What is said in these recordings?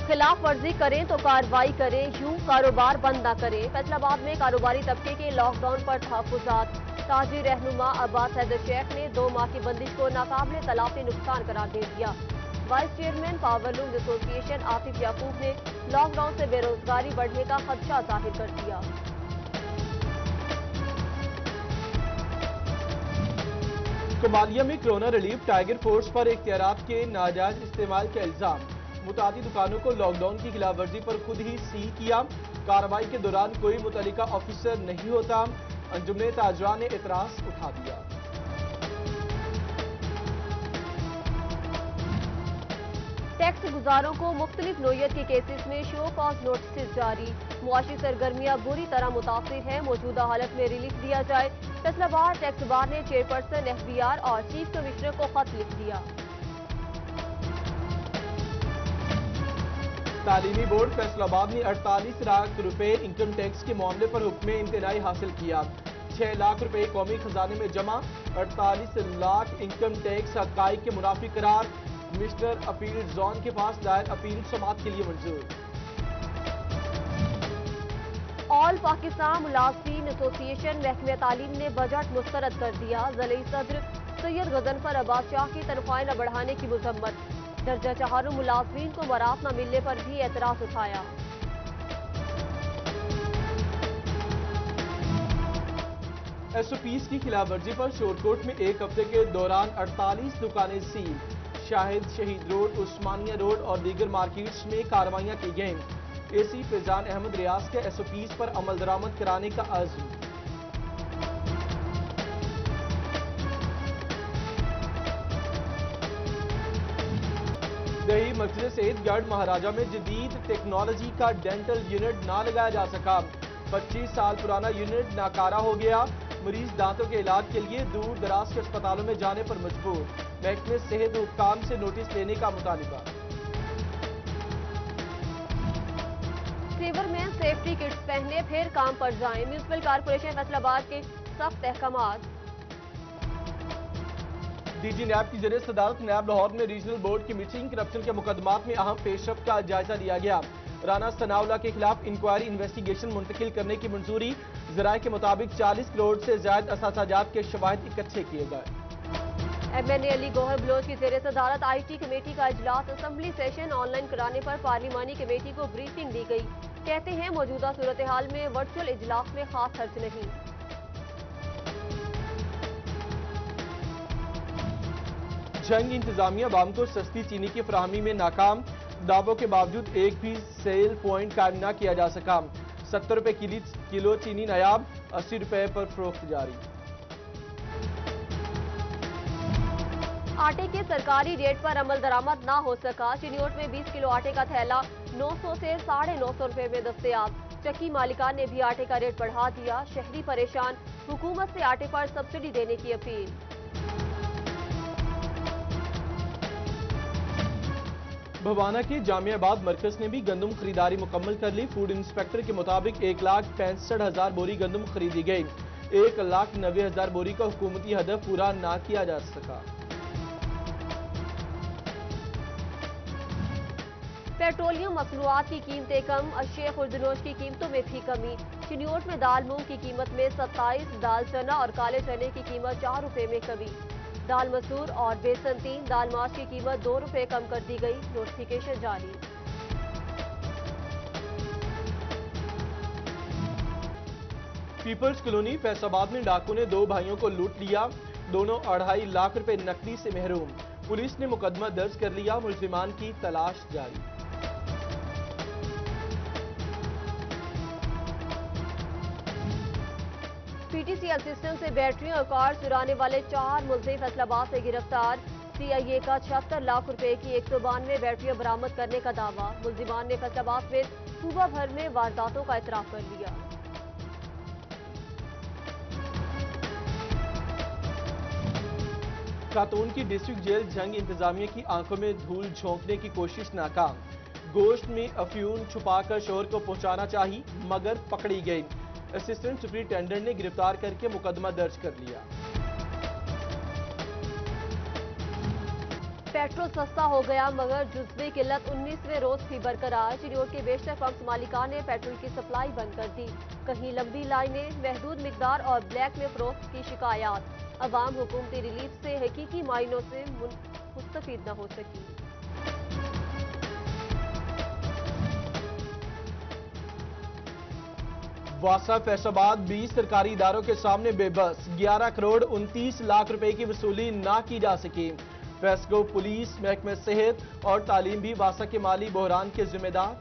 खिलाफ वर्जी करें तो कार्रवाई करें, यूं कारोबार बंद न करें। फैसलाबाद में कारोबारी तबके के लॉकडाउन पर तहफ्फुज़ात। ताजी रहनुमा अब्बास हैदर शेख ने 2 माह की बंदिश को नाकाबिले तलाफी नुकसान करार दे दिया। Vice chairman powerloom association Atif Yaqub ने लॉकडाउन से बेरोजगारी बढ़ने का खदशा जाहिर कर दिया। कोमालिया में कोरोना रिलीफ टाइगर फोर्स पर इख्तियारात के नाजायज इस्तेमाल का इल्जाम। मुतादी दुकानों को लॉकडाउन की खिलाफवर्जी पर खुद ही सील किया। कार्रवाई के दौरान कोई मुतल्लिका ऑफिसर नहीं होता। अंजुमन ताजरान ने एतराज उठा दिया। टैक्स गुजारों को मुख्तलिफ नोयत के केसेस में शो कॉज नोटिस जारी। मुआशी सरगर्मियां बुरी तरह मुतासिर है, मौजूदा हालत में रिलीफ दिया जाए। फैसलाबाद टैक्स बार ने चेयरपर्सन FBR और चीफ कमिश्नर को खत लिख दिया। तालीमी बोर्ड फैसलाबाद ने 48 लाख रुपए इनकम टैक्स के मामले पर हुक्म इंतनाई हासिल किया। 6 लाख रुपए कौमी खजाने में जमा। 48 लाख इनकम टैक्स हकाइक के मुनाफी करार। कमिश्नर अपील जोन के पास दायर अपील समाअत के लिए मंजूर। ऑल पाकिस्तान मुलाजिमीन एसोसिएशन महकमे तालीम ने बजट मुस्तरद कर दिया। ज़िले सदर सैयद गजनफर अब्बास शाह की तनख्वाहें न बढ़ाने की मुजम्मत। दर्जा चहारों मुलाजिमीन को मरात न मिलने पर भी एतराज उठाया। SOPs की खिलाफवर्जी पर शोरकोट में एक हफ्ते के दौरान 48 दुकानें सील। शाहिद शहीद रोड, उस्मानिया रोड और दीगर मार्केट्स में कार्रवाइयां की गईं। AC फैजान अहमद रियाज के SOPs पर अमल दरामद कराने का अज़्म। दही मस्जिद सईदगढ़ महाराजा में जदीद टेक्नोलॉजी का डेंटल यूनिट ना लगाया जा सका। 25 साल पुराना यूनिट नाकारा हो गया। मरीज दांतों के इलाज के लिए दूर दराज के अस्पतालों में जाने पर मजबूर। महकमे सेहत हुक्काम से नोटिस लेने का मुतालिबा। सीवरमैन सेफ्टी किट्स पहने फिर काम पर जाएं। म्यूनिसिपल कारपोरेशन फैसलाबाद के सख्त अहकामात। DG नैब की ज़रिए सदारत नैब लाहौर में रीजनल बोर्ड की मीटिंग करप्शन के मुकदमात में अहम पेशरफ्त का जायजा लिया गया। राना सनाउल्लाह के खिलाफ इंक्वायरी इन्वेस्टिगेशन मुंतकिल करने की मंजूरी। ज़राए के मुताबिक 40 करोड़ से ज्यादा असासाजात के शवाहिद इकट्ठे किए गए। MNA अली गोहर बलोच की ज़ेरे सदारत IT कमेटी का इजलास। असम्बली सेशन ऑनलाइन कराने पर पार्लिमानी कमेटी को ब्रीफिंग दी गई। कहते हैं मौजूदा सूरत हाल में वर्चुअल इजलास में खास खर्च नहीं। जंग इंतजामिया बाम को सस्ती चीनी की फराहमी में नाकाम। दावों के बावजूद एक भी सेल पॉइंट कायम न किया जा सका। 70 रुपए किलो चीनी नायाब, 80 रुपए पर फरोख्त जारी। आटे के सरकारी रेट पर अमल दरामद ना हो सका। चिन्योट में 20 किलो आटे का थैला 900 से 950 रुपए में दस्तयाब। चक्की मालिकान ने भी आटे का रेट बढ़ा दिया। शहरी परेशान, हुकूमत से आटे पर सब्सिडी देने की अपील। भवाना के जामियाबाद मरकज ने भी गंदम खरीदारी मुकम्मल कर ली। फूड इंस्पेक्टर के मुताबिक 1,65,000 बोरी गंदम खरीदी गई। 1,90,000 बोरी का हुकूमती हदफ पूरा ना किया जा सका। पेट्रोलियम मसनूआत की कीमतें कम। अशिया खुर्दनोश की कीमतों में भी कमी। चिन्योट में दाल मूंग की कीमत में 27, दाल चना और काले चने की कीमत 4 रुपए में कमी। दाल मसूर और बेसन 3, दाल माश की कीमत 2 रुपए कम कर दी गई। नोटिफिकेशन जारी। पीपल्स कॉलोनी फैसलाबाद में डाकू ने 2 भाइयों को लूट लिया। दोनों 2.5 लाख रुपए नकदी से महरूम। पुलिस ने मुकदमा दर्ज कर लिया। मुलजिमान की तलाश जारी। PTCL सिस्टम से बैटरियां और कार चुराने वाले 4 मुलजिम फैसलाबाद से गिरफ्तार। CIA का 76 लाख रुपए की 192 बैटरियां बरामद करने का दावा। मुलजिमान ने फैसलाबाद में सूबा भर में वारदातों का इतराफ कर लिया। खातून की डिस्ट्रिक्ट जेल जंग इंतजामिया की आंखों में धूल झोंकने की कोशिश नाकाम। गोश्त में अफ्यून छुपाकर शोहर को पहुंचाना चाहिए मगर पकड़ी गई। असिस्टेंट सुपरिटेंडेंट ने गिरफ्तार करके मुकदमा दर्ज कर लिया। पेट्रोल सस्ता हो गया मगर जुज्वी किल्लत 19वें रोज भी बरकरार। चिन्योट के बेशतर पंप्स मालिकान ने पेट्रोल की सप्लाई बंद कर दी। कहीं लंबी लाइनें, महदूद मिकदार और ब्लैक में फरोख्त की शिकायत। अवाम हुकूमती रिलीफ से हकीकी मायनों से मुस्तफीद न हो सकी। वासा फैसलाबाद 20 सरकारी इदारों के सामने बेबस। 11 करोड़ 29 लाख रुपए की वसूली ना की जा सकी। फेस्को, पुलिस, महकमे सेहत और तालीम भी वासा के माली बहरान के जिम्मेदार।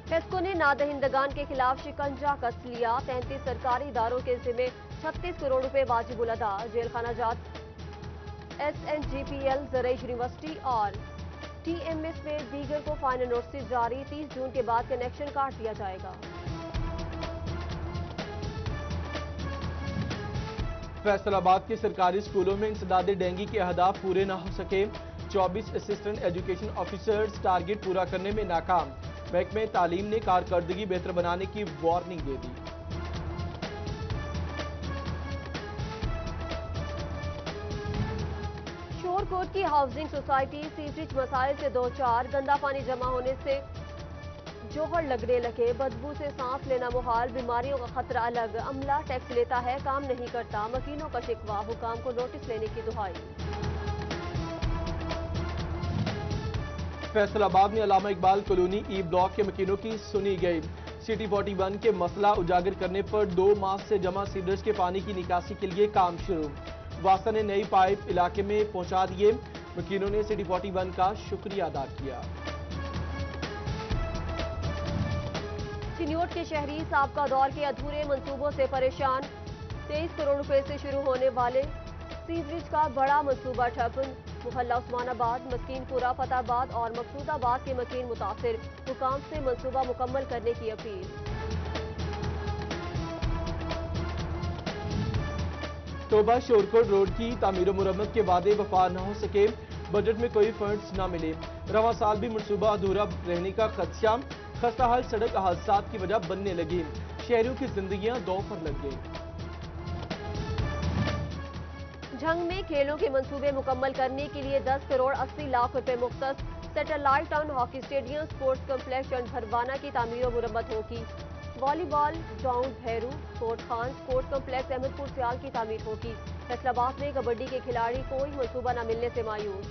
फेस्को ने नादहिंदगान के खिलाफ शिकंजा कस लिया। 33 सरकारी इदारों के जिम्मे 36 करोड़ रुपए वाजिबुल अदा। जेल खाना जात SNGPL, ज़रई यूनिवर्सिटी और TMS में दीगर को फाइनल नोटिस जारी। 30 जून के बाद कनेक्शन काट दिया जाएगा। फैसलाबाद के सरकारी स्कूलों में इंसदादे डेंगी के अहदाफ पूरे न हो सके। 24 असिस्टेंट एजुकेशन ऑफिसर्स टारगेट पूरा करने में नाकाम। महकमे तालीम ने कारकर्दगी बेहतर बनाने की वार्निंग दे दी। शोरकोट की हाउसिंग सोसाइटी सीवरेज मसाइल से दो चार। गंदा पानी जमा होने से जोहर लगने लगे। बदबू से सांस लेना मुहाल। बीमारियों का खतरा अलग। अमला टैक्स लेता है, काम नहीं करता। मकीनों का शिकवा। हुकाम को नोटिस लेने की दुहाई। फैसलाबाद में अल्लामा इकबाल कॉलोनी ई ब्लॉक के मकीनों की सुनी गई। सिटी 41 के मसला उजागर करने पर 2 माह से जमा सीवरेज के पानी की निकासी के लिए काम शुरू। वासा ने नई पाइप इलाके में पहुंचा दिए। मकीनों ने सिटी 41 का शुक्रिया अदा किया। चिन्योट के शहरी साबका दौर के अधूरे मंसूबों से परेशान। 23 करोड़ रुपए से शुरू होने वाले सीवरेज का बड़ा मंसूबा ठप। मोहल्ला उस्मानाबाद, मस्कीनपुरा, फतेहाबाद और मकसूदाबाद के मकीन मुतासिर। हुकाम से मंसूबा मुकम्मल करने की अपील। तोबा शोरकोट रोड की तामीर मुरम्मत के वादे वफा न हो सके। बजट में कोई फंड्स न मिले। रवा साल भी मंसूबा अधूरा रहने का खदशा। खस्ता हाल सड़क हादसात की वजह बनने लगी। शहरियों की जिंदगियां दौ पर लग गई। झंग में खेलों के मंसूबे मुकम्मल करने के लिए 10 करोड़ 80 लाख रुपए मुख्तस। Satellite town hockey stadium, sports complex Chand Bharwana की तामीर और मुरम्मत होगी। वॉलीबॉल ग्राउंड भैरू, स्पोर्ट खान, स्पोर्ट्स कम्प्लेक्स अहमदपुर सियाल की तामीर होगी। फैसलाबाद में कबड्डी के खिलाड़ी कोई मंसूबा न मिलने से मायूस।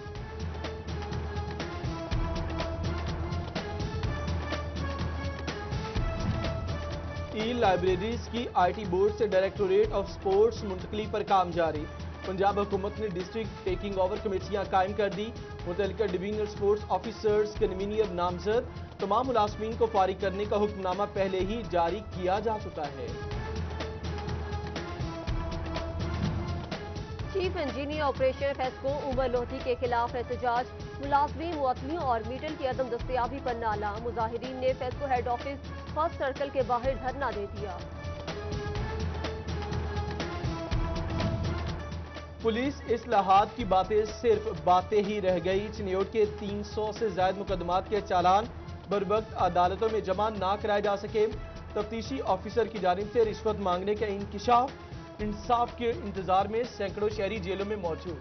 ई लाइब्रेरीज की IT बोर्ड से डायरेक्टोरेट ऑफ स्पोर्ट्स मुंतकली पर काम जारी। पंजाब हुकूमत ने डिस्ट्रिक्ट टेकिंग ओवर कमेटियां कायम कर दी। मुतल्लिका डिवीजनल स्पोर्ट्स ऑफिसर्स कन्वीनियर नामजद। तमाम मुलाजमीन को फारिग करने का हुक्मनामा पहले ही जारी किया जा चुका है। Chief engineer operation FESCO Umar Lodhi के खिलाफ एहतजाज। मुलाजमीन, मुअत्तलियों और मीटल की अदम दस्तयाबी पर नाला। मुजाहिरीन ने FESCO head office first circle के बाहर धरना दे दिया। पुलिस इस्लाहात की बातें सिर्फ बातें ही रह गई। चिन्योट के 300 से ज्यादा मुकदमात के चालान बरवक्त अदालतों में जमा ना कराए जा सके। तफ्तीशी ऑफिसर की जानिब से रिश्वत मांगने का इंकिशाफ। इंसाफ के इंतजार में सैकड़ों शहरी जेलों में मौजूद।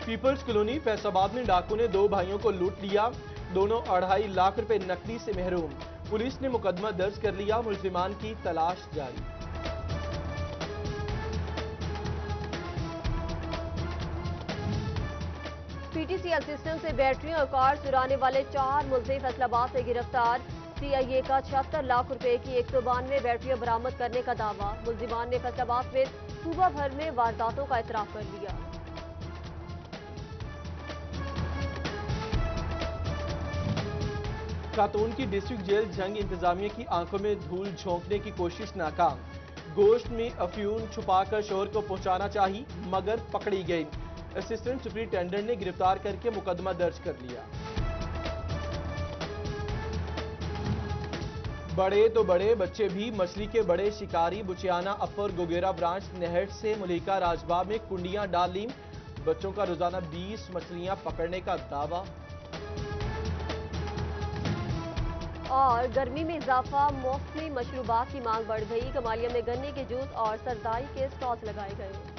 पीपल्स कॉलोनी फैसलाबाद में डाकू ने 2 भाइयों को लूट लिया। दोनों 2.5 लाख रुपए नकदी से महरूम। पुलिस ने मुकदमा दर्ज कर लिया। मुलजिमान की तलाश जारी। PTCL सिस्टम से बैटरियां और कार चुराने वाले 4 मुलजिम फैसलाबाद से गिरफ्तार। CIA का 76 लाख रुपए की 192 बैटरियां बरामद करने का दावा। मुलजिमान ने फैसलाबाद में सूबा भर में वारदातों का इतराफ कर लिया। खातून की डिस्ट्रिक्ट जेल झंग इंतजामिया की आंखों में धूल झोंकने की कोशिश नाकाम। गोश्त में अफ्यून छुपाकर शोहर को पहुंचाना चाहिए मगर पकड़ी गई। असिस्टेंट सुपरिटेंडेंट ने गिरफ्तार करके मुकदमा दर्ज कर लिया। बड़े तो बड़े बच्चे भी मछली के बड़े शिकारी। बुचियाना अपर गोगेरा ब्रांच नहर से मुलिका राजबाग में कुंडियां डाल ली। बच्चों का रोजाना 20 मछलियां पकड़ने का दावा। और गर्मी में इजाफा, मौसमी मशरूबात की मांग बढ़ गई। कमालिया में गन्ने के जूस और सरदाई के स्टॉल्स लगाए गए।